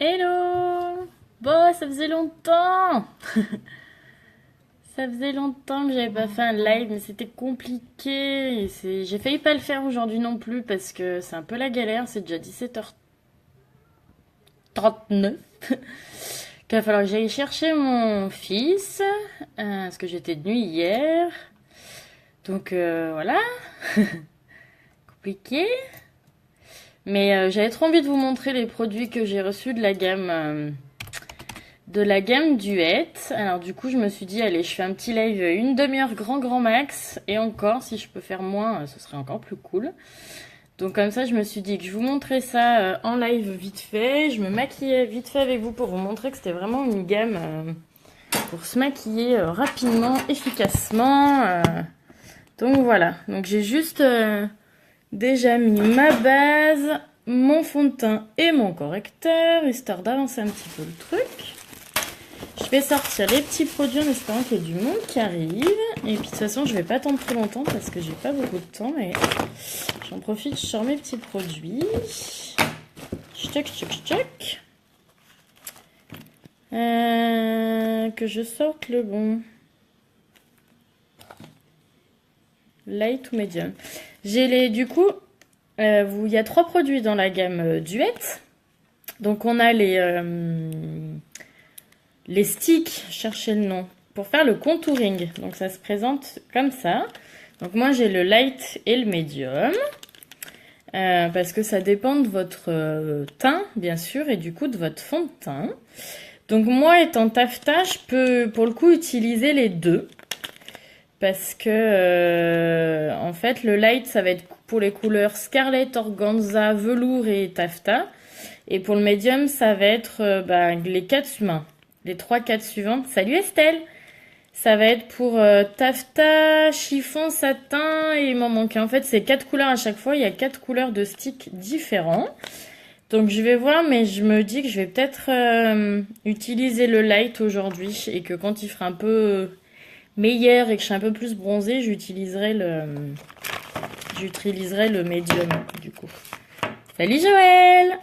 Hello! Bon, ça faisait longtemps! Ça faisait longtemps que j'avais pas fait un live, mais c'était compliqué. J'ai failli pas le faire aujourd'hui non plus parce que c'est un peu la galère. C'est déjà 17h39. Qu'il va falloir que j'aille chercher mon fils. Parce que j'étais de nuit hier. Donc voilà. Compliqué. Mais j'avais trop envie de vous montrer les produits que j'ai reçus de la gamme Duet. Alors du coup, je me suis dit, allez, je fais un petit live une demi-heure grand max. Et encore, si je peux faire moins, ce serait encore plus cool. Donc comme ça, je me suis dit que je vous montrais ça en live vite fait. Je me maquillais vite fait avec vous pour vous montrer que c'était vraiment une gamme pour se maquiller rapidement, efficacement. Donc voilà. Donc j'ai juste déjà mis ma base, mon fond de teint et mon correcteur, histoire d'avancer un petit peu le truc. Je vais sortir les petits produits en espérant qu'il y ait du monde qui arrive. Et puis de toute façon, je vais pas attendre trop longtemps parce que j'ai pas beaucoup de temps. Mais j'en profite, je sors mes petits produits. Tchoc. Que je sorte le bon. Light ou medium. Du coup, il y a 3 produits dans la gamme Duet. Donc on a les sticks, cherchez le nom, pour faire le contouring. Donc ça se présente comme ça. Donc moi j'ai le light et le medium. Parce que ça dépend de votre teint, bien sûr, et du coup de votre fond de teint. Donc moi étant taffetas, je peux pour le coup utiliser les deux. Parce que en fait le light ça va être pour les couleurs scarlet, organza, velours et taffetas. Et pour le medium ça va être les 4 humains. Les 3-4 suivantes. Salut Estelle! Ça va être pour taffetas, chiffon, satin et il m'en manque. En fait, c'est 4 couleurs à chaque fois. Il y a 4 couleurs de sticks différents. Donc je vais voir, mais je me dis que je vais peut-être utiliser le light aujourd'hui et que quand il fera un peu meilleur et que je suis un peu plus bronzée, j'utiliserai le medium du coup. Salut Joël!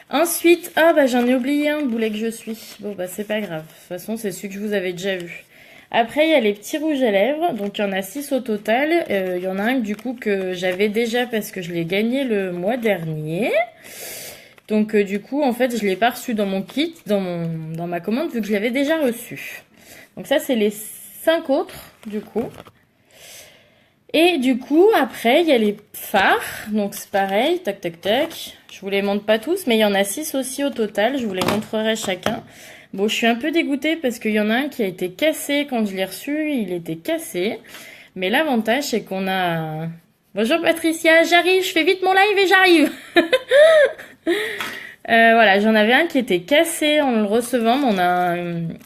Ensuite, j'en ai oublié un, boulet que je suis. Bon, c'est pas grave. De toute façon, c'est celui que je vous avais déjà vu. Après, il y a les petits rouges à lèvres. Donc, il y en a 6 au total. Il y en a un, du coup, que j'avais déjà parce que je l'ai gagné le mois dernier. Donc, du coup, en fait, je l'ai pas reçu dans mon kit, dans ma commande, vu que je l'avais déjà reçu. Donc, ça, c'est les 5 autres, du coup. Et du coup, après, il y a les fards. Donc, c'est pareil. Tac. Je vous les montre pas tous, mais il y en a 6 aussi au total. Je vous les montrerai chacun. Bon, je suis un peu dégoûtée parce qu'il y en a un qui a été cassé quand je l'ai reçu. Il était cassé. Mais l'avantage, c'est qu'on a... Bonjour Patricia, j'arrive, je fais vite mon live et j'arrive. Voilà, j'en avais un qui était cassé en le recevant, mais on a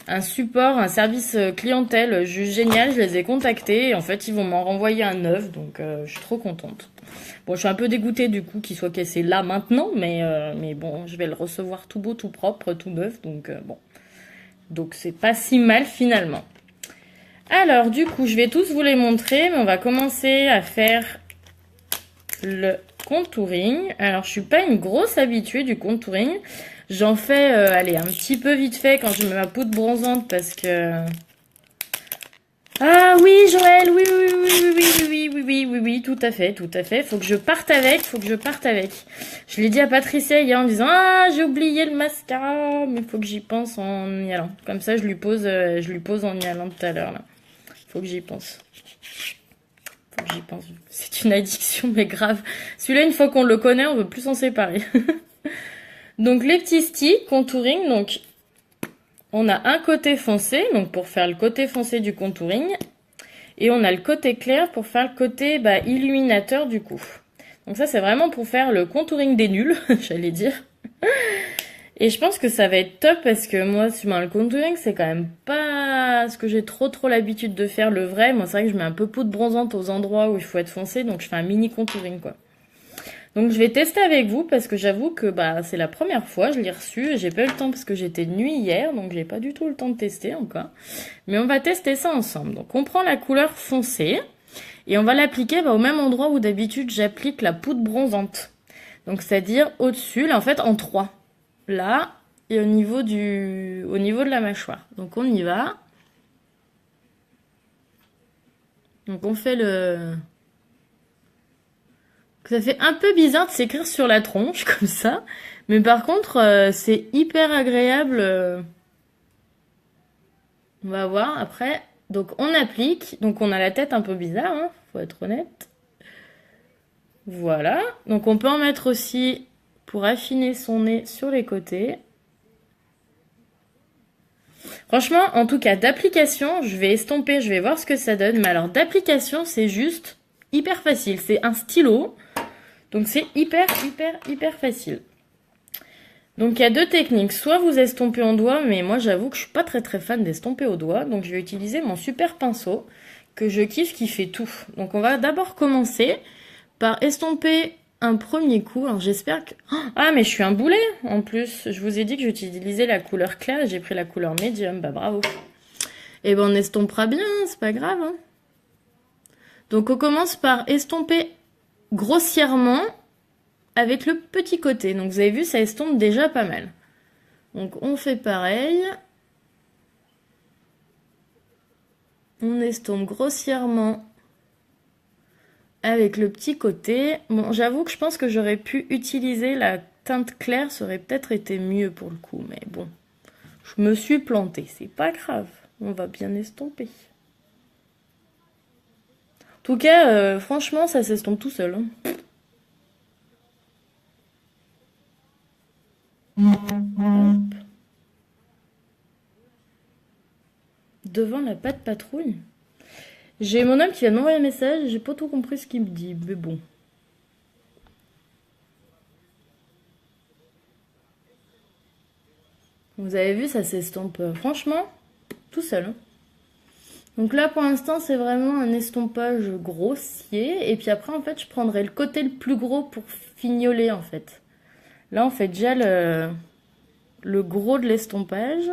un support, un service clientèle juste génial. Je les ai contactés et en fait, ils vont m'en renvoyer un neuf, donc je suis trop contente. Bon, je suis un peu dégoûtée du coup qu'il soit cassé là maintenant, mais bon, je vais le recevoir tout beau, tout propre, tout neuf, donc bon. Donc c'est pas si mal finalement. Alors du coup, je vais tous vous les montrer, mais on va commencer à faire le contouring. Alors je suis pas une grosse habituée du contouring. J'en fais, allez, un petit peu vite fait quand je mets ma poudre bronzante parce que... Ah oui, Joël, oui, tout à fait. Faut que je parte avec. Je l'ai dit à Patricia hier en disant, ah, j'ai oublié le mascara, mais faut que j'y pense en y allant. Comme ça, je lui pose en y allant tout à l'heure, là. Faut que j'y pense. C'est une addiction, mais grave. Celui-là, une fois qu'on le connaît, on veut plus s'en séparer. Donc, les petits sticks, contouring, donc... On a un côté foncé, donc pour faire le côté foncé du contouring. Et on a le côté clair pour faire le côté illuminateur du coup. Donc ça, c'est vraiment pour faire le contouring des nuls, j'allais dire. Et je pense que ça va être top parce que moi, le contouring, c'est quand même pas ce que j'ai trop l'habitude de faire le vrai. Moi, c'est vrai que je mets un peu poudre bronzante aux endroits où il faut être foncé, donc je fais un mini contouring, quoi. Donc je vais tester avec vous parce que j'avoue que c'est la première fois, je l'ai reçu, j'ai pas eu le temps parce que j'étais de nuit hier, donc j'ai pas du tout le temps de tester encore. Mais on va tester ça ensemble. Donc on prend la couleur foncée et on va l'appliquer au même endroit où d'habitude j'applique la poudre bronzante. Donc c'est-à-dire au-dessus, là en fait en 3. Là, et au niveau de la mâchoire. Donc on y va. Donc on fait le... Ça fait un peu bizarre de s'écrire sur la tronche comme ça. Mais par contre, c'est hyper agréable. On va voir après. Donc on applique. Donc on a la tête un peu bizarre, hein, faut être honnête. Voilà. Donc on peut en mettre aussi pour affiner son nez sur les côtés. Franchement, en tout cas, d'application, je vais estomper, je vais voir ce que ça donne. Mais alors d'application, c'est juste hyper facile. C'est un stylo. Donc c'est hyper facile. Donc il y a deux techniques. Soit vous estompez en doigt, mais moi j'avoue que je suis pas très fan d'estomper au doigt. Donc je vais utiliser mon super pinceau que je kiffe qui fait tout. Donc on va d'abord commencer par estomper un premier coup. Alors j'espère que... Ah mais je suis un boulet en plus. Je vous ai dit que j'utilisais la couleur claire. J'ai pris la couleur médium. Bah bravo. Et ben on estompera bien, c'est pas grave. Hein. Donc on commence par estomper grossièrement avec le petit côté. Donc vous avez vu, ça estompe déjà pas mal. Donc on fait pareil. On estompe grossièrement avec le petit côté. Bon, j'avoue que je pense que j'aurais pu utiliser la teinte claire, ça aurait peut-être été mieux pour le coup. Mais bon, je me suis plantée, c'est pas grave. On va bien estomper. En tout cas, franchement, ça s'estompe tout seul. Hein. Hop. Devant la patte patrouille. J'ai mon homme qui vient de m'envoyer un message, j'ai pas tout compris ce qu'il me dit, mais bon. Vous avez vu, ça s'estompe franchement tout seul. Hein. Donc là, pour l'instant, c'est vraiment un estompage grossier. Et puis après, en fait, je prendrai le côté le plus gros pour fignoler, en fait. Là, on fait déjà le gros de l'estompage.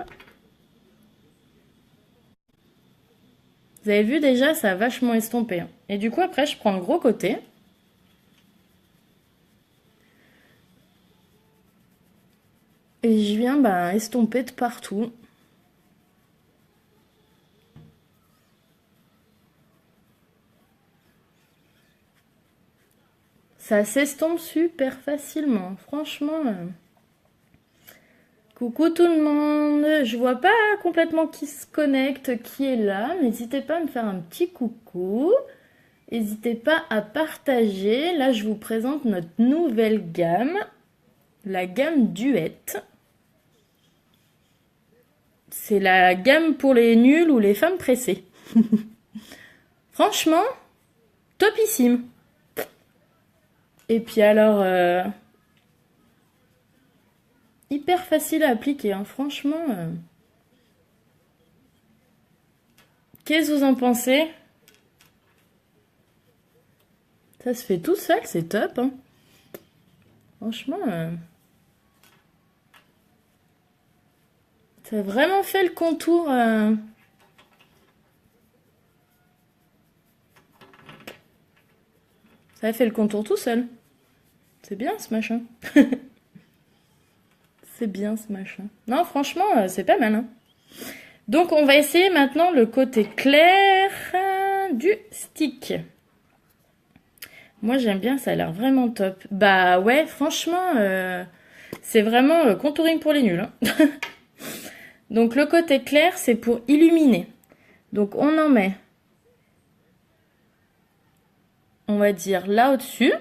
Vous avez vu, déjà, ça a vachement estompé. Hein. Et du coup, après, je prends le gros côté. Et je viens estomper de partout. Ça s'estompe super facilement. Franchement. Coucou tout le monde. Je vois pas complètement qui se connecte, qui est là. N'hésitez pas à me faire un petit coucou. N'hésitez pas à partager. Là, je vous présente notre nouvelle gamme. La gamme Duet. C'est la gamme pour les nuls ou les femmes pressées. Franchement, topissime. Et puis alors, hyper facile à appliquer, hein. Franchement. Qu'est-ce que vous en pensez? Ça se fait tout seul, c'est top. Hein. Franchement, ça a vraiment fait le contour. Ça a fait le contour tout seul. C'est bien ce machin. C'est bien ce machin. Non, franchement, c'est pas mal. Hein. Donc, on va essayer maintenant le côté clair du stick. Moi, j'aime bien, ça a l'air vraiment top. Bah ouais, franchement, c'est vraiment contouring pour les nuls. Hein. Donc, le côté clair, c'est pour illuminer. Donc, on en met, on va dire, là au-dessus.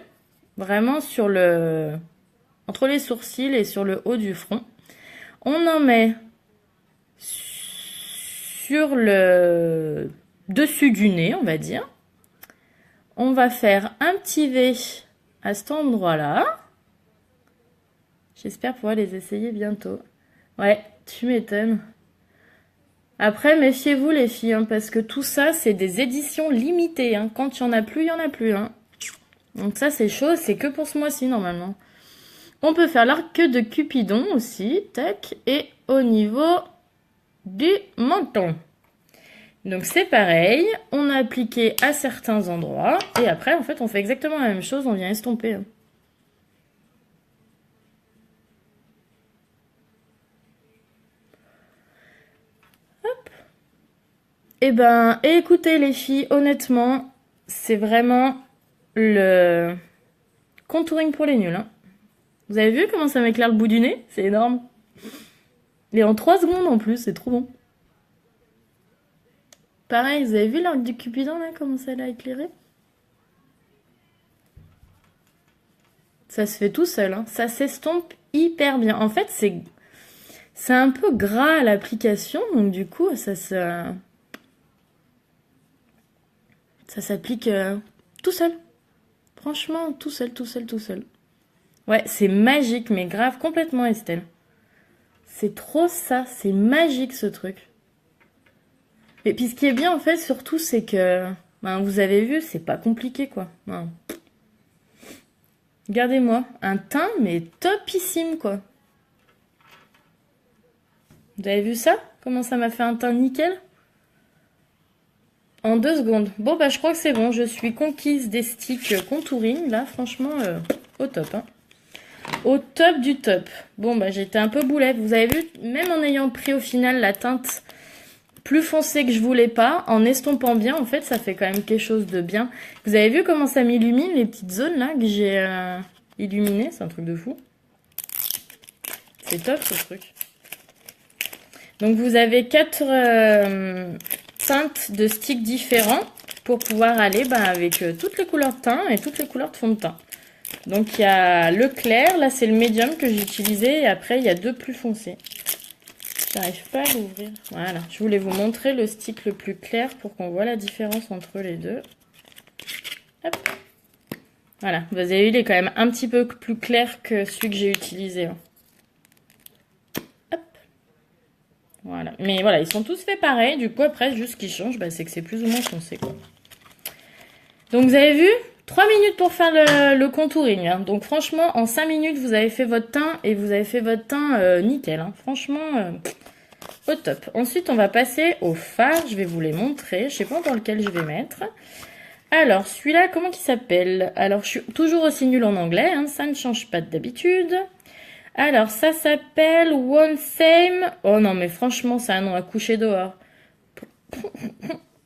Vraiment sur le... entre les sourcils et sur le haut du front. On en met sur le dessus du nez, on va dire. On va faire un petit V à cet endroit-là. J'espère pouvoir les essayer bientôt. Ouais, tu m'étonnes. Après, méfiez-vous les filles, hein, parce que tout ça, c'est des éditions limitées. Hein. Quand il n'y en a plus, il n'y en a plus. Hein. Donc ça, c'est chaud, c'est que pour ce mois-ci, normalement. On peut faire l'arc de Cupidon aussi, tac, et au niveau du menton. Donc c'est pareil, on a appliqué à certains endroits, et après, en fait, on fait exactement la même chose, on vient estomper. Eh ben, écoutez les filles, honnêtement, c'est vraiment le contouring pour les nuls, hein. Vous avez vu comment ça m'éclaire le bout du nez? C'est énorme. Et en 3 secondes en plus, c'est trop bon. Pareil, vous avez vu l'arc du Cupidon là, comment ça l'a éclairé? Ça se fait tout seul, hein. Ça s'estompe hyper bien. En fait, c'est un peu gras à l'application, donc du coup, ça s'applique tout seul. Franchement, tout seul, tout seul, tout seul. Ouais, c'est magique, mais grave, complètement Estelle. C'est trop ça, c'est magique ce truc. Et puis ce qui est bien en fait, surtout, c'est que, ben, vous avez vu, c'est pas compliqué quoi. Ben, regardez-moi, un teint, mais topissime quoi. Vous avez vu ça? Comment ça m'a fait un teint nickel? En 2 secondes. Bon, bah, je crois que c'est bon. Je suis conquise des sticks contouring. Là, franchement, au top. Hein. Au top du top. Bon, bah, j'étais un peu boulette. Vous avez vu, même en ayant pris au final la teinte plus foncée que je voulais pas, en estompant bien, en fait, ça fait quand même quelque chose de bien. Vous avez vu comment ça m'illumine, les petites zones là que j'ai illuminées? C'est un truc de fou. C'est top, ce truc. Donc, vous avez 4... teintes de sticks différents pour pouvoir aller avec toutes les couleurs de teint et toutes les couleurs de fond de teint. Donc il y a le clair, là c'est le médium que j'ai utilisé et après il y a 2 plus foncés. J'arrive pas à l'ouvrir. Voilà, je voulais vous montrer le stick le plus clair pour qu'on voit la différence entre les deux. Hop. Voilà, vous avez vu, il est quand même un petit peu plus clair que celui que j'ai utilisé. Voilà. Mais voilà, ils sont tous faits pareil. Du coup, après, juste ce qui change, bah, c'est que c'est plus ou moins foncé, quoi. Donc, vous avez vu 3 minutes pour faire le contouring. Hein. Donc, franchement, en 5 minutes, vous avez fait votre teint et vous avez fait votre teint nickel. Hein. Franchement, au top. Ensuite, on va passer au fard. Je vais vous les montrer. Je sais pas encore lequel je vais mettre. Alors, celui-là, comment il s'appelle? Alors, je suis toujours aussi nulle en anglais. Hein. Ça ne change pas d'habitude. Alors, ça s'appelle One Same. Oh non, mais franchement, c'est un nom à coucher dehors.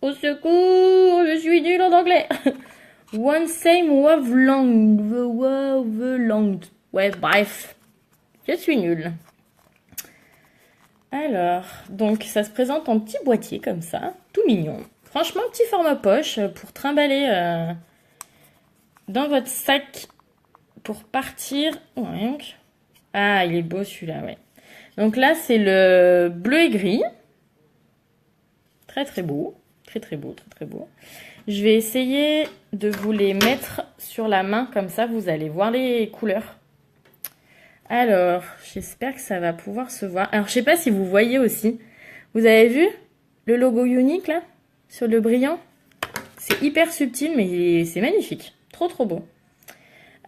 Au secours, je suis nulle en anglais. One Same Wavelength. Ouais, bref. Je suis nulle. Alors, donc, ça se présente en petit boîtier comme ça. Tout mignon. Franchement, petit format poche pour trimballer dans votre sac pour partir. Ouais. Ah, il est beau celui-là, ouais. Donc là, c'est le bleu et gris. Très très beau. Très très beau, très très beau. Je vais essayer de vous les mettre sur la main, comme ça vous allez voir les couleurs. Alors, j'espère que ça va pouvoir se voir. Alors, je sais pas si vous voyez aussi. Vous avez vu le logo unique là, sur le brillant? C'est hyper subtil, mais c'est magnifique. Trop trop beau.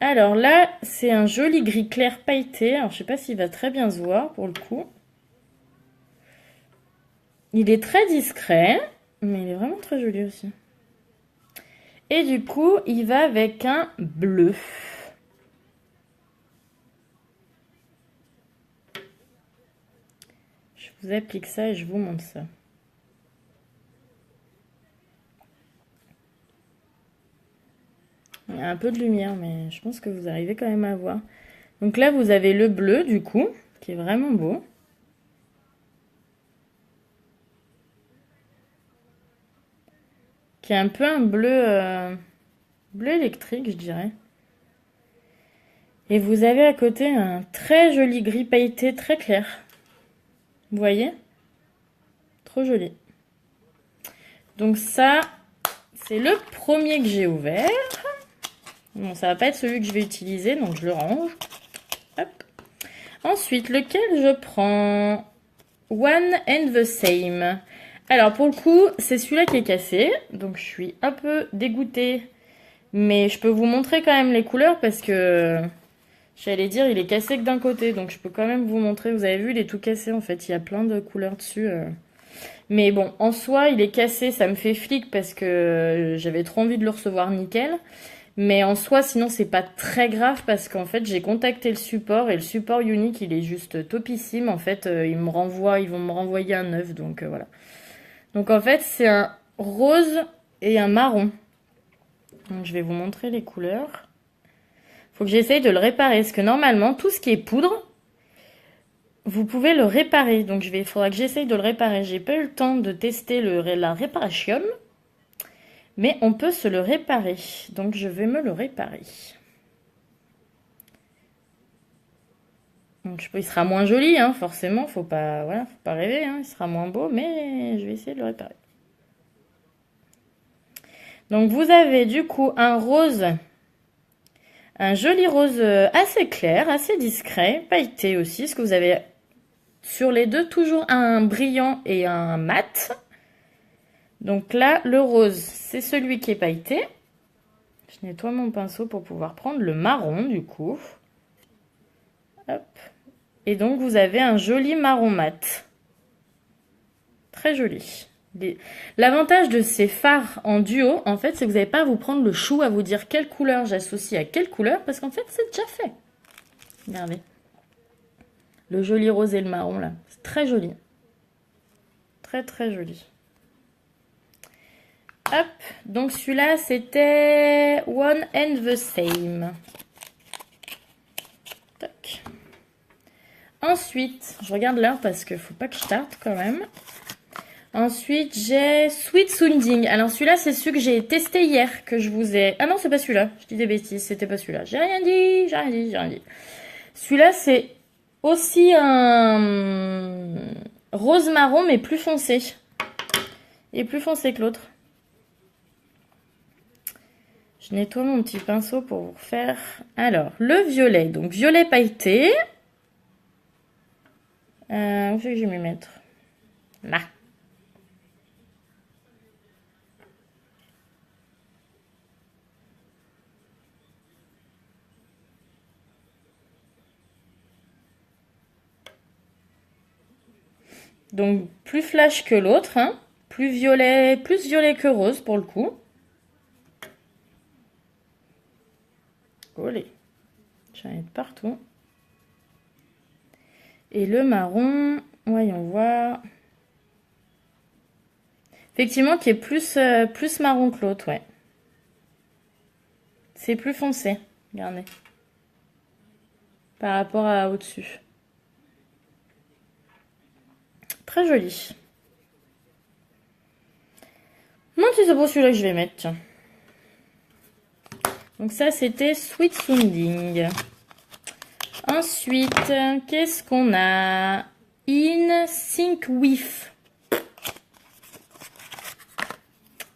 Alors là, c'est un joli gris clair pailleté. Alors, je sais pas s'il va très bien se voir pour le coup. Il est très discret, mais il est vraiment très joli aussi. Et du coup, il va avec un bleu. Je vous applique ça et je vous montre ça. Il y a un peu de lumière, mais je pense que vous arrivez quand même à voir. Donc là, vous avez le bleu, du coup, qui est vraiment beau. Qui est un peu un bleu, bleu électrique, je dirais. Et vous avez à côté un très joli gris pailleté, très clair. Vous voyez? Trop joli. Donc ça, c'est le premier que j'ai ouvert. Bon, ça va pas être celui que je vais utiliser, donc je le range. Hop. Ensuite, lequel je prends? One and the Same. Alors, pour le coup, c'est celui-là qui est cassé. Donc, je suis un peu dégoûtée. Mais je peux vous montrer quand même les couleurs parce que... J'allais dire, il est cassé que d'un côté. Donc, je peux quand même vous montrer. Vous avez vu, il est tout cassé, en fait. Il y a plein de couleurs dessus. Mais bon, en soi, il est cassé. Ça me fait flic parce que j'avais trop envie de le recevoir nickel. Mais en soi, sinon, c'est pas très grave parce qu'en fait, j'ai contacté le support et le support unique, il est juste topissime. En fait, ils vont me renvoyer un neuf, donc voilà. Donc en fait, c'est un rose et un marron. Donc je vais vous montrer les couleurs. Faut que j'essaye de le réparer, parce que normalement, tout ce qui est poudre, vous pouvez le réparer. Donc il faudra que j'essaye de le réparer. J'ai pas eu le temps de tester la réparation, mais on peut se le réparer. Donc je vais me le réparer. Donc il sera moins joli, hein, forcément. Faut pas rêver, hein, il sera moins beau, mais je vais essayer de le réparer. Donc vous avez du coup un rose, un joli rose assez clair, assez discret, pailleté aussi, parce que vous avez sur les deux toujours un brillant et un mat. Donc là, le rose, c'est celui qui est pailleté. Je nettoie mon pinceau pour pouvoir prendre le marron du coup. Hop. Et donc vous avez un joli marron mat. Très joli. L'avantage de ces fards en duo, en fait, c'est que vous n'avez pas à vous prendre le chou à vous dire quelle couleur j'associe à quelle couleur, parce qu'en fait, c'est déjà fait. Regardez. Le joli rose et le marron, là. C'est très joli. Très, très joli. Hop. Donc, celui-là, c'était One and the Same. Tac. Ensuite, je regarde l'heure parce qu'il ne faut pas que je tarde quand même. Ensuite, j'ai Sweet Sounding. Alors, celui-là, c'est celui que j'ai testé hier, que je vous ai... Ah non, c'est pas celui-là. Je dis des bêtises, c'était pas celui-là. J'ai rien dit, j'ai rien dit, j'ai rien dit. Celui-là, c'est aussi un rose marron, mais plus foncé. Et plus foncé que l'autre. Je nettoie mon petit pinceau pour vous faire... Alors, le violet. Donc, violet pailleté. Où est-ce que je vais m'y mettre? Là. Donc, plus flash que l'autre, hein. Plus violet que rose pour le coup. Olé. J'en ai de partout. Et le marron, voyons voir. Effectivement, qui est plus marron que l'autre, ouais. C'est plus foncé, regardez. Par rapport à au-dessus. Très joli. Moi, c'est pour celui-là que je vais mettre, tiens. Donc ça, c'était Sweet Sounding. Ensuite, qu'est-ce qu'on a? In Sync With.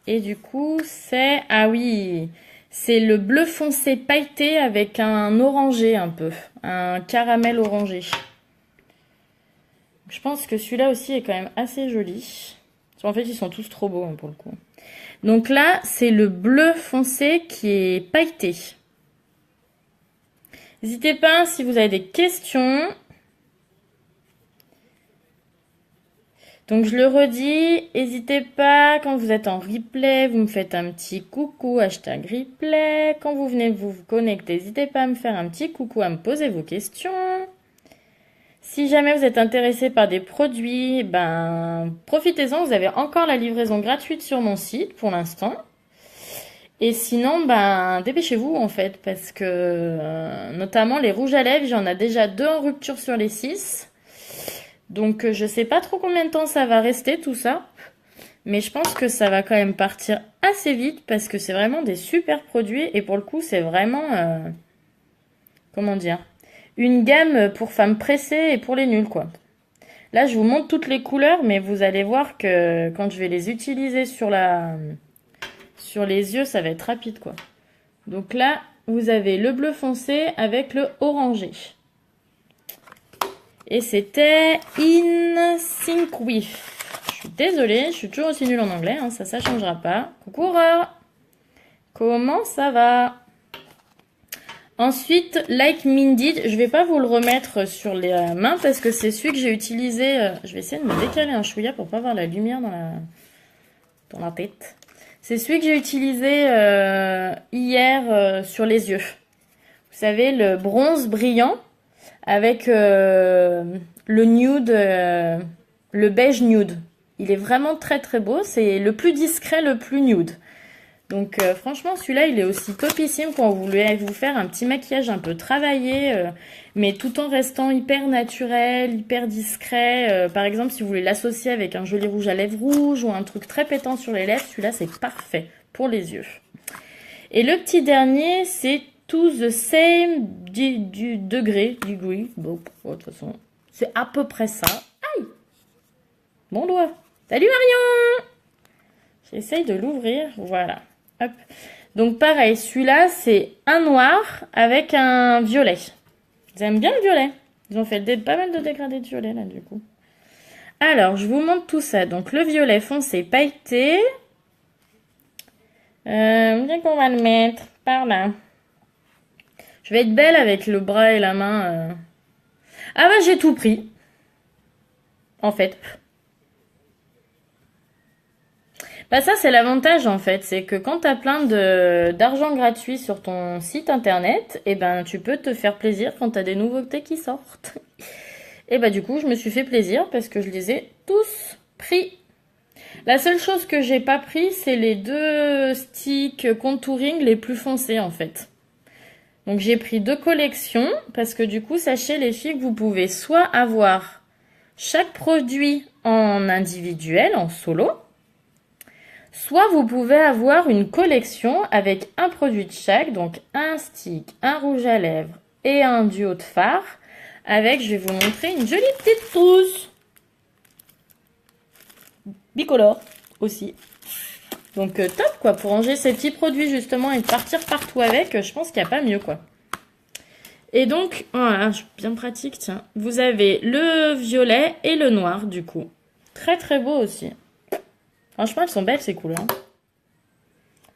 Et du coup, c'est... Ah oui, c'est le bleu foncé pailleté avec un orangé un peu. Un caramel orangé. Je pense que celui-là aussi est quand même assez joli. En fait, ils sont tous trop beaux hein, pour le coup. Donc là, c'est le bleu foncé qui est pailleté. N'hésitez pas si vous avez des questions. Donc je le redis, n'hésitez pas, quand vous êtes en replay, vous me faites un petit coucou, hashtag replay. Quand vous venez vous connecter, n'hésitez pas à me faire un petit coucou, à me poser vos questions. Si jamais vous êtes intéressé par des produits, ben profitez-en, vous avez encore la livraison gratuite sur mon site pour l'instant. Et sinon, ben dépêchez-vous en fait, parce que notamment les rouges à lèvres, j'en ai déjà 2 en rupture sur les 6. Donc je sais pas trop combien de temps ça va rester tout ça. Mais je pense que ça va quand même partir assez vite parce que c'est vraiment des super produits. Et pour le coup, c'est vraiment... comment dire, une gamme pour femmes pressées et pour les nuls, quoi. Là, je vous montre toutes les couleurs, mais vous allez voir que quand je vais les utiliser sur les yeux, ça va être rapide, quoi. Donc là, vous avez le bleu foncé avec le orangé. Et c'était In Sync With. Je suis désolée, je suis toujours aussi nulle en anglais, hein, ça changera pas. Coucou Aurore. Comment ça va? Ensuite, Like Minded, je vais pas vous le remettre sur les mains parce que c'est celui que j'ai utilisé. Je vais essayer de me décaler un chouïa pour pas avoir la lumière dans la tête. C'est celui que j'ai utilisé hier sur les yeux. Vous savez, le bronze brillant avec le nude, le beige nude. Il est vraiment très très beau. C'est le plus discret, le plus nude. Donc franchement, celui-là, il est aussi topissime quand vous voulez vous faire un petit maquillage un peu travaillé, mais tout en restant hyper naturel, hyper discret. Par exemple, si vous voulez l'associer avec un joli rouge à lèvres rouge ou un truc très pétant sur les lèvres, celui-là, c'est parfait pour les yeux. Et le petit dernier, c'est To the Same du degré. Bon, de toute façon, c'est à peu près ça. Aïe! Mon doigt. Salut Marion! J'essaye de l'ouvrir, voilà. Hop. Donc pareil, celui-là, c'est un noir avec un violet. Ils aiment bien le violet. Ils ont fait pas mal de dégradés de violet, là, du coup. Alors, je vous montre tout ça. Donc, le violet foncé pailleté. Où est-ce qu'on va le mettre? Par là. Je vais être belle avec le bras et la main. Ah bah, j'ai tout pris. En fait. Bah ça, c'est l'avantage, en fait. C'est que quand tu as plein d'argent gratuit sur ton site internet, eh ben, tu peux te faire plaisir quand tu as des nouveautés qui sortent. Et bah, du coup, je me suis fait plaisir parce que je les ai tous pris. La seule chose que j'ai pas pris, c'est les 2 sticks contouring les plus foncés, en fait. Donc, j'ai pris 2 collections parce que du coup, sachez les filles que vous pouvez soit avoir chaque produit en individuel, en solo, soit vous pouvez avoir une collection avec un produit de chaque, donc un stick, un rouge à lèvres et un duo de fard, avec, je vais vous montrer, une jolie petite trousse. Bicolore aussi. Donc top quoi, pour ranger ces petits produits justement et partir partout avec, je pense qu'il n'y a pas mieux quoi. Et donc, voilà, bien pratique, tiens. Vous avez le violet et le noir du coup. Très très beau aussi. Franchement, elles sont belles ces couleurs.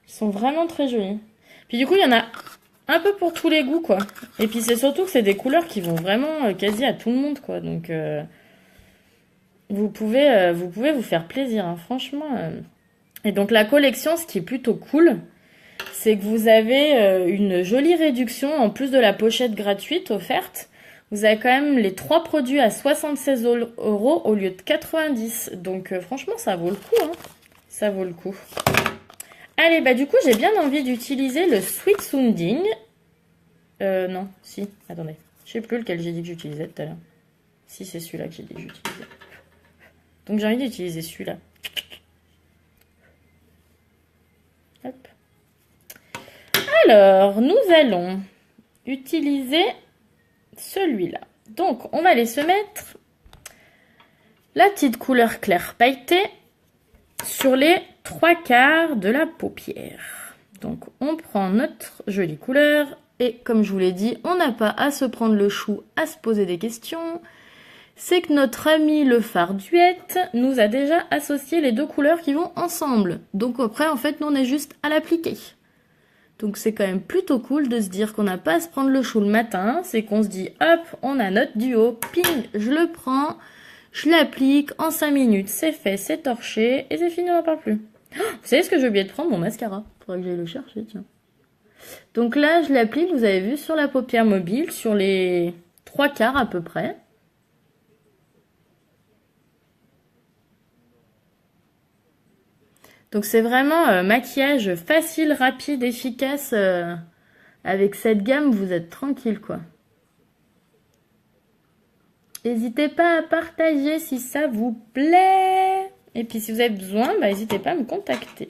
Elles sont vraiment très jolies. Puis du coup, il y en a un peu pour tous les goûts, quoi. Et puis c'est surtout que c'est des couleurs qui vont vraiment quasi à tout le monde, quoi. Donc, vous pouvez vous faire plaisir, hein, franchement. Et donc la collection, ce qui est plutôt cool, c'est que vous avez une jolie réduction en plus de la pochette gratuite offerte. Vous avez quand même les 3 produits à 76 € au lieu de 90. Donc franchement, ça vaut le coup. Hein. Ça vaut le coup. Allez, bah du coup, j'ai bien envie d'utiliser le Sweet Sounding. Non, si, attendez. Je sais plus lequel j'ai dit que j'utilisais tout à l'heure. Si, c'est celui-là que j'ai dit que j'utilisais. Donc j'ai envie d'utiliser celui-là. Hop. Alors, nous allons utiliser celui-là. Donc, on va aller se mettre la petite couleur claire pailletée sur les 3/4 de la paupière. Donc, on prend notre jolie couleur et comme je vous l'ai dit, on n'a pas à se prendre le chou, à se poser des questions. C'est que notre ami le fard Duette nous a déjà associé les 2 couleurs qui vont ensemble. Donc après, en fait, nous, on est juste à l'appliquer. Donc c'est quand même plutôt cool de se dire qu'on n'a pas à se prendre le chou le matin. C'est qu'on se dit, hop, on a notre duo, ping, je le prends, je l'applique, en 5 minutes, c'est fait, c'est torché, et c'est fini, on n'en parle plus. Oh, vous savez ce que j'ai oublié de prendre? Mon mascara. Faudrait que j'aille le chercher, tiens. Donc là, je l'applique, vous avez vu, sur la paupière mobile, sur les 3/4 à peu près. Donc c'est vraiment maquillage facile, rapide, efficace. Avec cette gamme, vous êtes tranquille quoi. N'hésitez pas à partager si ça vous plaît. Et puis si vous avez besoin, bah, n'hésitez pas à me contacter.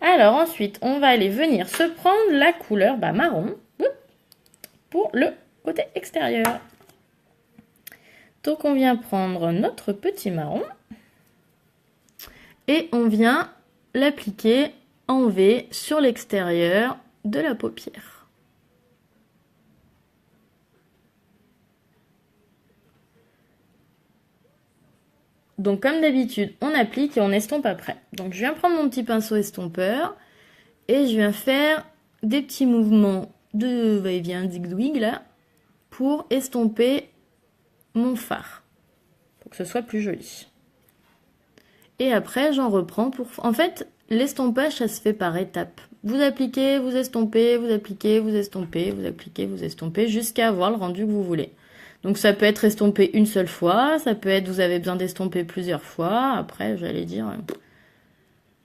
Alors ensuite, on va aller venir se prendre la couleur marron pour le côté extérieur. Donc on vient prendre notre petit marron. Et on vient l'appliquer en V sur l'extérieur de la paupière. Donc comme d'habitude, on applique et on estompe après. Donc je viens prendre mon petit pinceau estompeur et je viens faire des petits mouvements de va-et-vient zigzag là pour estomper mon fard. Pour que ce soit plus joli. Et après, j'en reprends pour... En fait, l'estompage, ça se fait par étapes. Vous appliquez, vous estompez, vous appliquez, vous estompez, vous appliquez, vous estompez, jusqu'à avoir le rendu que vous voulez. Donc ça peut être estompé une seule fois, ça peut être vous avez besoin d'estomper plusieurs fois. Après, j'allais dire,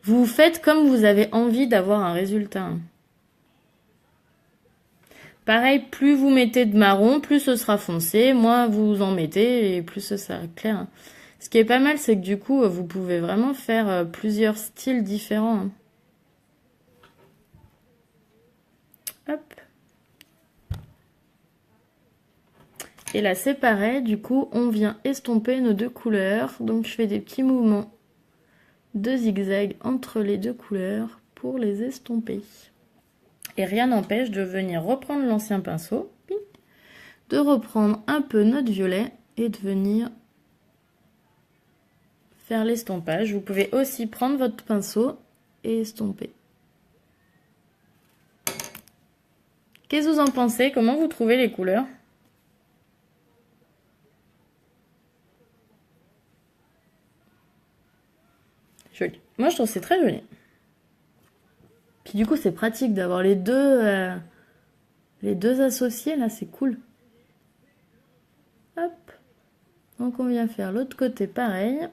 vous faites comme vous avez envie d'avoir un résultat. Pareil, plus vous mettez de marron, plus ce sera foncé, moins vous en mettez et plus ce sera clair. Ce qui est pas mal, c'est que du coup, vous pouvez vraiment faire plusieurs styles différents. Hop. Et là, c'est pareil, du coup, on vient estomper nos deux couleurs. Donc, je fais des petits mouvements de zigzag entre les deux couleurs pour les estomper. Et rien n'empêche de venir reprendre l'ancien pinceau, de reprendre un peu notre violet et de venir faire l'estompage. Vous pouvez aussi prendre votre pinceau et estomper. Qu'est-ce que vous en pensez? Comment vous trouvez les couleurs? Joli. Moi, je trouve que c'est très joli. Puis du coup, c'est pratique d'avoir les deux associés. Là, c'est cool. Hop. Donc, on vient faire l'autre côté pareil.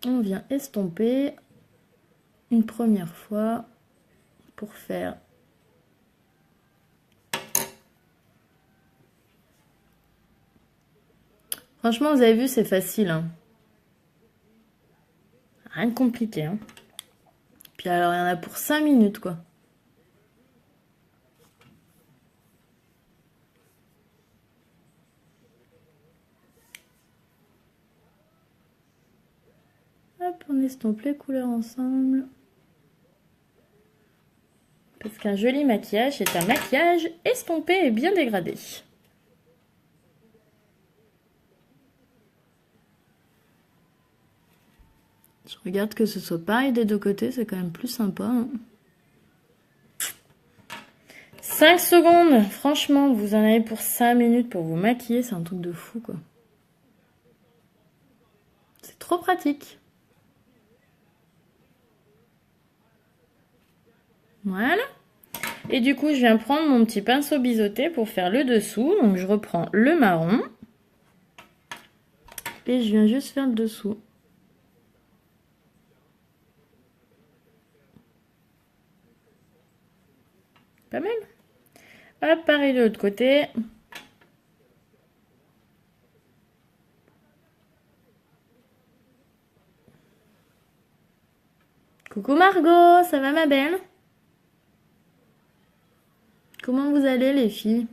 On vient estomper une première fois pour faire franchement, vous avez vu, c'est facile. Hein. Rien de compliqué. Hein. Puis alors, il y en a pour 5 minutes, quoi. Hop, on estompe les couleurs ensemble. Parce qu'un joli maquillage est un maquillage estompé et bien dégradé. Je regarde que ce soit pareil des deux côtés, c'est quand même plus sympa. Hein. 5 secondes, franchement, vous en avez pour 5 minutes pour vous maquiller, c'est un truc de fou, quoi. C'est trop pratique. Voilà. Et du coup, je viens prendre mon petit pinceau biseauté pour faire le dessous. Donc, je reprends le marron. Et je viens juste faire le dessous. Pas mal. Hop, pareil de l'autre côté. Coucou Margot, ça va ma belle? Comment vous allez les filles?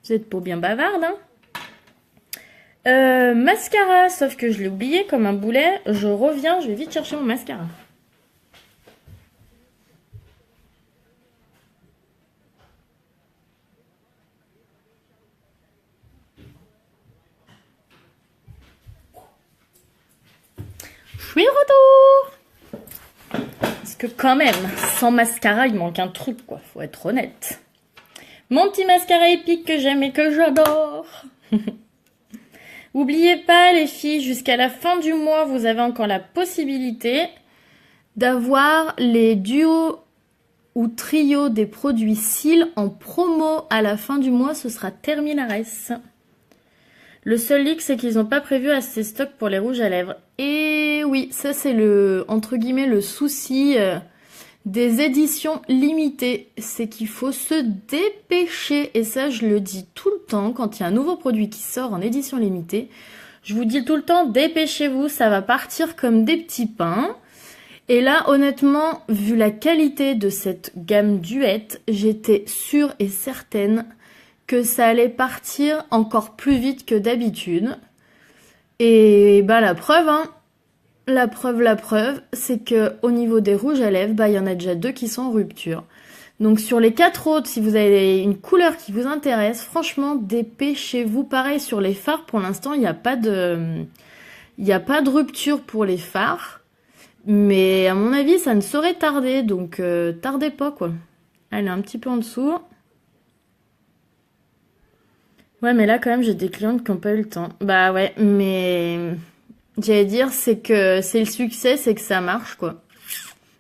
Vous êtes pas bien bavardes, hein? Mascara, sauf que je l'ai oublié comme un boulet. Je reviens, je vais vite chercher mon mascara. Je suis de retour! Parce que quand même, sans mascara, il manque un truc, quoi. Faut être honnête. Mon petit mascara épique que j'aime et que j'adore. N'oubliez pas les filles, jusqu'à la fin du mois, vous avez encore la possibilité d'avoir les duos ou trios des produits cils en promo à la fin du mois. Ce sera Terminares. Le seul leak, c'est qu'ils n'ont pas prévu assez stock pour les rouges à lèvres. Et oui, ça c'est le, entre guillemets, le souci des éditions limitées. C'est qu'il faut se dépêcher. Et ça, je le dis tout le temps quand il y a un nouveau produit qui sort en édition limitée. Je vous dis tout le temps, dépêchez-vous, ça va partir comme des petits pains. Et là, honnêtement, vu la qualité de cette gamme Duette, j'étais sûre et certaine que ça allait partir encore plus vite que d'habitude. Et bah la preuve, hein, la preuve, c'est que au niveau des rouges à lèvres, bah il y en a déjà 2 qui sont en rupture. Donc sur les 4 autres, si vous avez une couleur qui vous intéresse, franchement, dépêchez-vous. Pareil sur les fards, pour l'instant, il n'y a pas de rupture pour les fards. Mais à mon avis, ça ne saurait tarder, donc tardez pas, quoi. Allez, un petit peu en dessous. Ouais, mais là, quand même, j'ai des clientes qui n'ont pas eu le temps. Bah ouais, mais j'allais dire, c'est que c'est le succès, c'est que ça marche, quoi.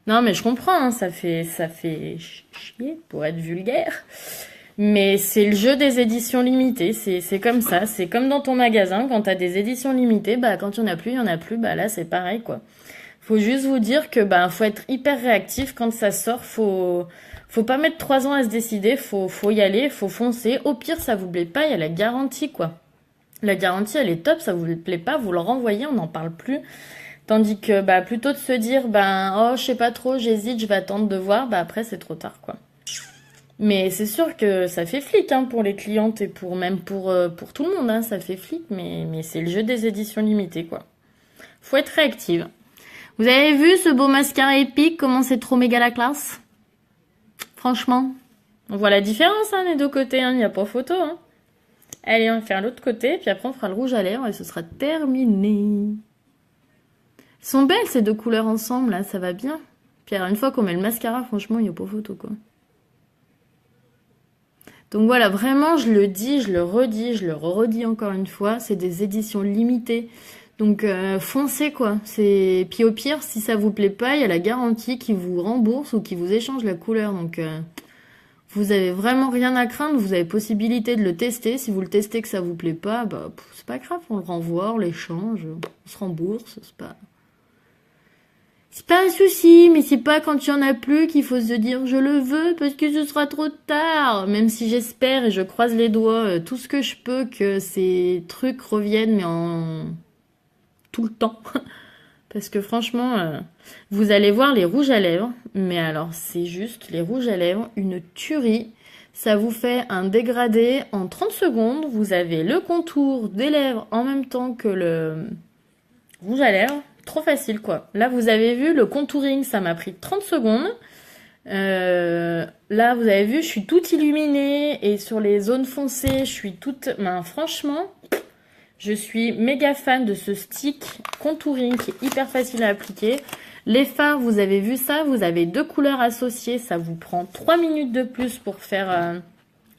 Non, mais je comprends, hein, ça fait chier pour être vulgaire. Mais c'est le jeu des éditions limitées, c'est comme ça. C'est comme dans ton magasin, quand t'as des éditions limitées, bah quand il y en a plus, il y en a plus, bah là c'est pareil quoi. Faut juste vous dire que bah faut être hyper réactif quand ça sort, faut pas mettre 3 ans à se décider, faut y aller, faut foncer. Au pire, ça vous plaît pas, il y a la garantie quoi. La garantie elle est top, ça vous plaît pas, vous le renvoyez, on n'en parle plus. Tandis que bah plutôt de se dire ben oh je sais pas trop, j'hésite, je vais attendre de voir, bah après c'est trop tard quoi. Mais c'est sûr que ça fait flic hein, pour les clientes et pour même pour tout le monde, hein, ça fait flic, mais c'est le jeu des éditions limitées, quoi. Faut être réactive. Vous avez vu ce beau mascara épique, comment c'est trop méga la classe? Franchement. On voit la différence, hein, les deux côtés, il n'y a pas photo. Hein. Allez, on va faire l'autre côté, puis après on fera le rouge à lèvres et ce sera terminé. Ils sont belles ces deux couleurs ensemble, là, ça va bien. Puis alors, une fois qu'on met le mascara, franchement, il n'y a pas photo, quoi. Donc voilà, vraiment, je le dis, je le redis, je le redis encore une fois, c'est des éditions limitées. Donc foncez quoi. Puis au pire, si ça vous plaît pas, il y a la garantie qui vous rembourse ou qui vous échange la couleur. Donc vous avez vraiment rien à craindre, vous avez possibilité de le tester. Si vous le testez que ça vous plaît pas, bah c'est pas grave, on le renvoie, on l'échange, on se rembourse, c'est pas un souci, mais c'est pas quand il y en a plus qu'il faut se dire je le veux parce que ce sera trop tard. Même si j'espère et je croise les doigts tout ce que je peux que ces trucs reviennent, mais en tout le temps. Parce que franchement, vous allez voir les rouges à lèvres, mais alors c'est juste les rouges à lèvres, une tuerie. Ça vous fait un dégradé en 30 secondes. Vous avez le contour des lèvres en même temps que le rouge à lèvres. Trop facile quoi. Là vous avez vu le contouring, ça m'a pris 30 secondes. Là vous avez vu, je suis toute illuminée et sur les zones foncées, je suis toute... Ben, franchement, je suis méga fan de ce stick contouring qui est hyper facile à appliquer. Les fards, vous avez vu ça, vous avez deux couleurs associées, ça vous prend 3 minutes de plus pour faire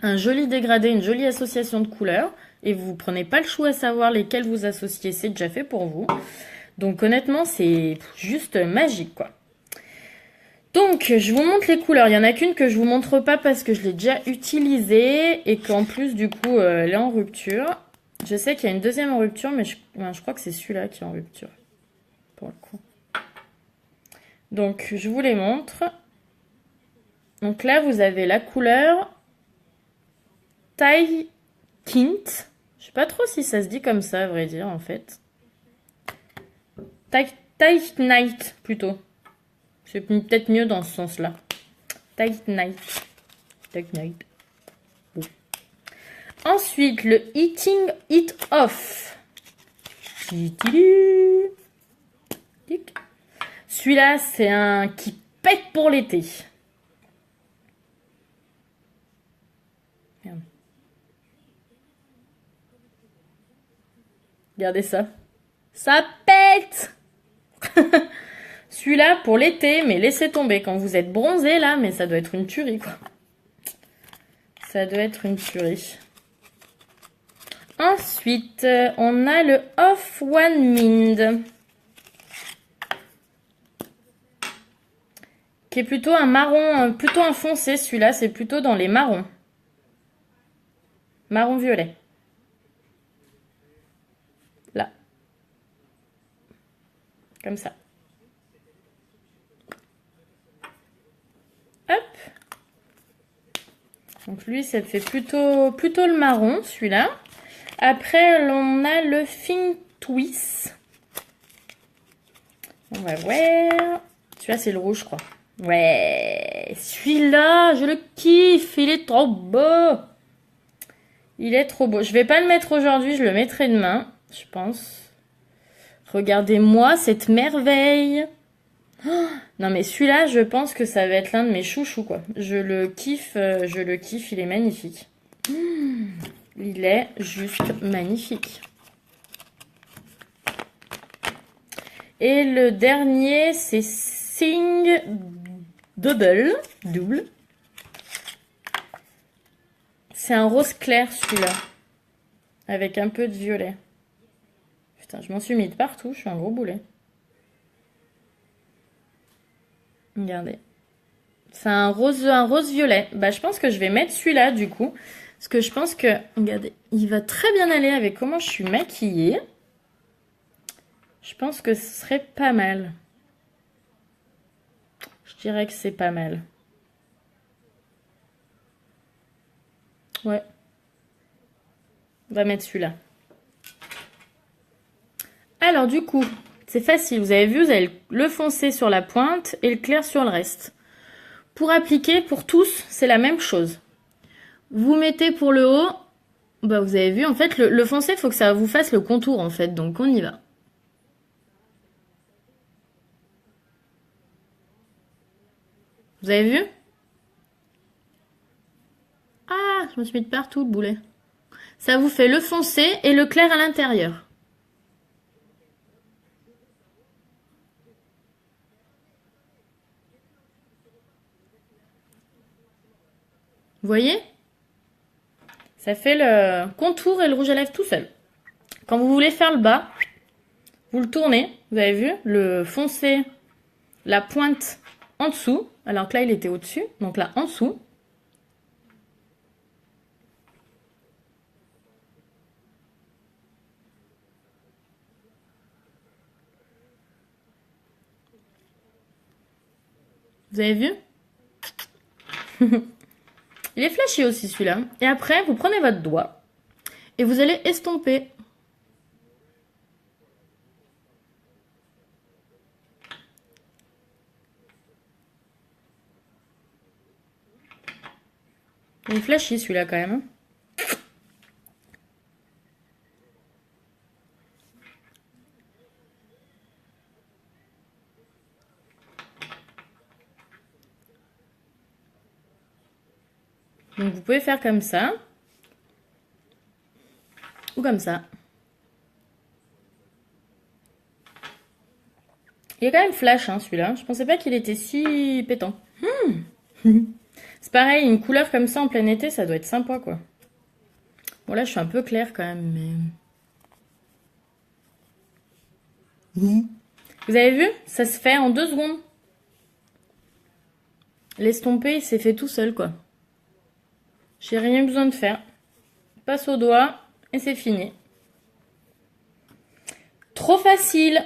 un joli dégradé, une jolie association de couleurs. Et vous prenez pas le chou à savoir lesquelles vous associez, c'est déjà fait pour vous. Donc honnêtement, c'est juste magique, quoi. Donc, je vous montre les couleurs. Il y en a qu'une que je vous montre pas parce que je l'ai déjà utilisée et qu'en plus, du coup, elle est en rupture. Je sais qu'il y a une deuxième en rupture, mais je crois que c'est celui-là qui est en rupture. Pour le coup. Donc, je vous les montre. Donc là, vous avez la couleur Thai Tint. Je sais pas trop si ça se dit comme ça, à vrai dire, en fait. Tight Night, plutôt. C'est peut-être mieux dans ce sens-là. Tight Night. Tight Night. Bon. Ensuite, le Eating It Off. Celui-là, c'est un qui pète pour l'été. Merde. Regardez ça. Ça pète. Celui-là pour l'été, mais laissez tomber. Quand vous êtes bronzé là, mais ça doit être une tuerie quoi. Ça doit être une tuerie. Ensuite, on a le Off One Mind. Qui est plutôt un marron, plutôt un foncé. Celui-là, c'est plutôt dans les marrons. Marron violet. Là. Comme ça. Hop. Donc lui, ça fait plutôt le marron, celui-là. Après, on a le Fin Twist. On va voir. Celui-là, c'est le rouge, je crois. Ouais, celui-là, je le kiffe. Il est trop beau. Il est trop beau. Je vais pas le mettre aujourd'hui, je le mettrai demain, je pense. Regardez-moi cette merveille. Oh, non mais celui-là, je pense que ça va être l'un de mes chouchous quoi. Je le kiffe, il est magnifique. Il est juste magnifique. Et le dernier, c'est Sing Double. C'est un rose clair celui-là. Avec un peu de violet. Putain, je m'en suis mis de partout, je suis un gros boulet. Regardez. C'est un rose violet. Bah, je pense que je vais mettre celui-là, du coup. Parce que je pense que, regardez, il va très bien aller avec comment je suis maquillée. Je pense que ce serait pas mal. Je dirais que c'est pas mal. Ouais. On va mettre celui-là. Alors, du coup, c'est facile. Vous avez vu, vous avez le foncé sur la pointe et le clair sur le reste. Pour appliquer, pour tous, c'est la même chose. Vous mettez pour le haut, bah vous avez vu, en fait, le foncé, il faut que ça vous fasse le contour, en fait. Donc, on y va. Vous avez vu? Ah, je me suis mis de partout, le boulet. Ça vous fait le foncé et le clair à l'intérieur. Vous voyez? Ça fait le contour et le rouge à lèvres tout seul. Quand vous voulez faire le bas, vous le tournez. Vous avez vu? Le foncé, la pointe en dessous. Alors que là, il était au-dessus. Donc là, en dessous. Vous avez vu? Il est flashy aussi celui-là. Et après, vous prenez votre doigt et vous allez estomper. Il est flashy celui-là quand même. Donc vous pouvez faire comme ça. Ou comme ça. Il est quand même flash hein, celui-là. Je pensais pas qu'il était si pétant. C'est pareil, une couleur comme ça en plein été, ça doit être sympa quoi. Bon là je suis un peu claire quand même, mais... Vous avez vu? Ça se fait en 2 secondes. L'estomper, il s'est fait tout seul quoi. J'ai rien besoin de faire. Passe au doigt et c'est fini. Trop facile.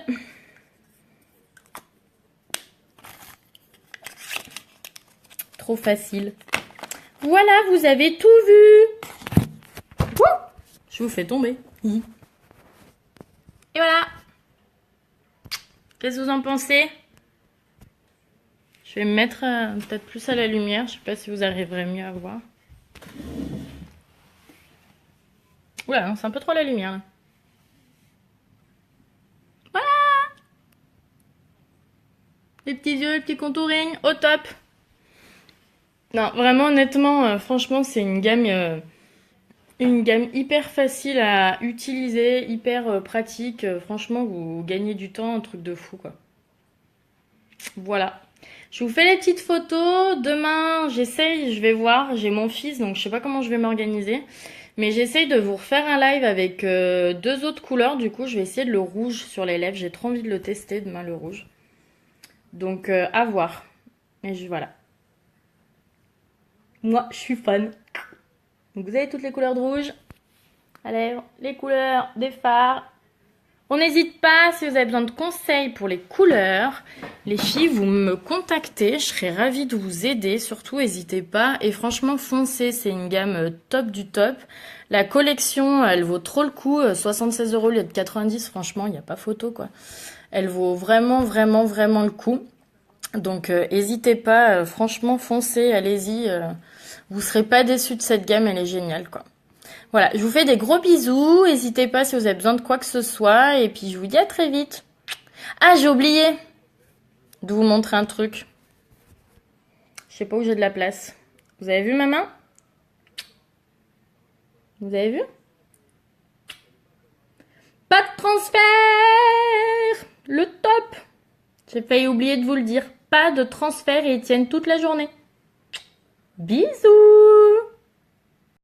Trop facile. Voilà, vous avez tout vu. Ouh, je vous fais tomber. Et voilà. Qu'est-ce que vous en pensez? Je vais me mettre peut-être plus à la lumière. Je sais pas si vous arriverez mieux à voir. Oula, c'est un peu trop la lumière là. Voilà. Les petits yeux, les petits contouring, au top. Non, vraiment, honnêtement, franchement, c'est une gamme hyper facile à utiliser, hyper pratique. Franchement, vous gagnez du temps, un truc de fou, quoi. Voilà. Je vous fais les petites photos. Demain, j'essaye, je vais voir. J'ai mon fils, donc je sais pas comment je vais m'organiser. Mais j'essaye de vous refaire un live avec 2 autres couleurs. Du coup, je vais essayer de le rouge sur les lèvres. J'ai trop envie de le tester demain, le rouge. Donc, à voir. Et voilà. Moi, je suis fan. Donc, vous avez toutes les couleurs de rouge à lèvres, les couleurs des fards. On n'hésite pas, si vous avez besoin de conseils pour les couleurs, les filles, vous me contactez, je serai ravie de vous aider, surtout n'hésitez pas. Et franchement, foncez, c'est une gamme top du top. La collection, elle vaut trop le coup, 76 € au lieu de 90, franchement, il n'y a pas photo quoi. Elle vaut vraiment, vraiment, vraiment le coup. Donc n'hésitez pas, franchement, foncez, allez-y. Vous serez pas déçus de cette gamme, elle est géniale quoi. Voilà, je vous fais des gros bisous. N'hésitez pas si vous avez besoin de quoi que ce soit. Et puis, je vous dis à très vite. Ah, j'ai oublié de vous montrer un truc. Je sais pas où j'ai de la place. Vous avez vu ma main? Vous avez vu? Pas de transfert! Le top! J'ai failli oublier de vous le dire. Pas de transfert et ils tiennent toute la journée. Bisous!